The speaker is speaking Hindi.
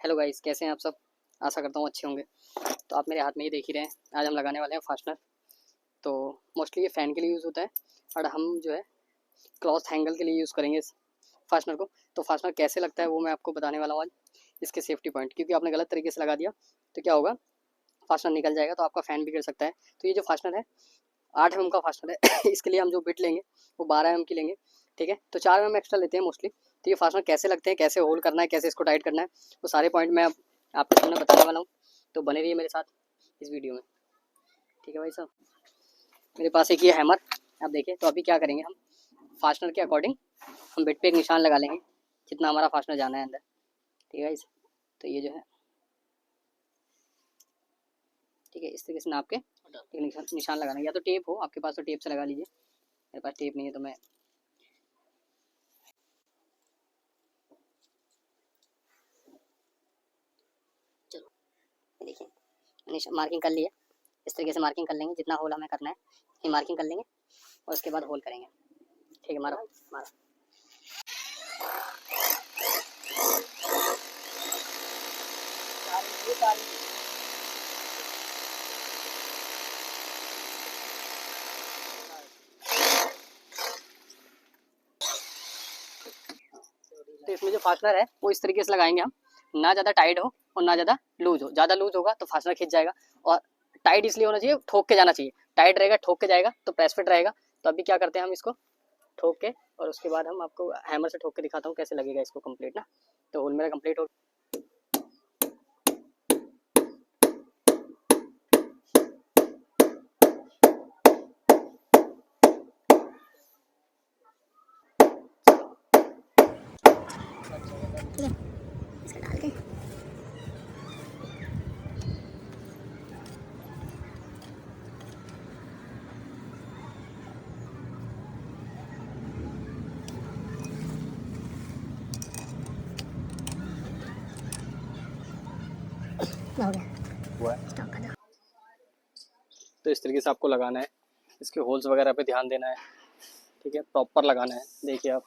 हेलो गाइस, कैसे हैं आप सब। आशा करता हूँ अच्छे होंगे। तो आप मेरे हाथ में ये देख ही रहे हैं, आज हम लगाने वाले हैं फास्टनर। तो मोस्टली ये फ़ैन के लिए यूज़ होता है और हम जो है क्लॉथ हैंगल के लिए यूज़ करेंगे इस फास्टनर को। तो फास्टनर कैसे लगता है वो मैं आपको बताने वाला हूँ आज, इसके सेफ्टी पॉइंट। क्योंकि आपने गलत तरीके से लगा दिया तो क्या होगा, फास्टनर निकल जाएगा तो आपका फ़ैन भी गिर सकता है। तो ये जो फास्टनर है 8 mm का फास्टनर है इसके लिए हम जो बिट लेंगे वो 12 mm की लेंगे। ठीक है, तो 4 mm एक्स्ट्रा लेते हैं मोस्टली। तो ये फास्टनर कैसे लगते हैं, कैसे होल्ड करना है, कैसे इसको टाइट करना है, वो सारे पॉइंट मैं आपको सामने बताने वाला हूँ। तो बने रहिए मेरे साथ इस वीडियो में। ठीक है भाई साहब, मेरे पास एक ये हैमर आप देखिए। तो अभी क्या करेंगे, हम फास्टनर के अकॉर्डिंग हम बिट पे एक निशान लगा लेंगे जितना हमारा फास्टनर जाना है अंदर। ठीक है, इस तो ये जो है ठीक है, इस तरीके से नाप के एक निशान लगाना है। या तो टेप हो आपके पास तो टेप से लगा लीजिए, मेरे पास टेप नहीं है तो मैं देखिए मार्किंग कर लिए। इस तरीके से मार्किंग कर लेंगे, जितना होल हमें करना है ये मार्किंग कर लेंगे और उसके बाद होल करेंगे। ठीक है, मारो मारो। तो इसमें जो फास्टनर है वो इस तरीके से लगाएंगे हम, ना ज़्यादा टाइट हो और ना ज़्यादा लूज हो। ज़्यादा लूज होगा तो फास्टनर खिंच जाएगा, और टाइट इसलिए होना चाहिए, ठोक के जाना चाहिए। टाइट रहेगा ठोक के जाएगा तो प्रेस फिट रहेगा। तो अभी क्या करते हैं, हम इसको ठोक के और उसके बाद हम आपको हैमर से ठोक के दिखाता हूँ कैसे लगेगा इसको कंप्लीट ना। तो होल मेरा कंप्लीट हो ठीक है, इसका डाल के हो गया, हुआ स्टॉप कर दो। तो इस तरीके से आपको लगाना है, इसके होल्स वगैरह पे ध्यान देना है। ठीक है, प्रॉपर लगाना है। देखिए आप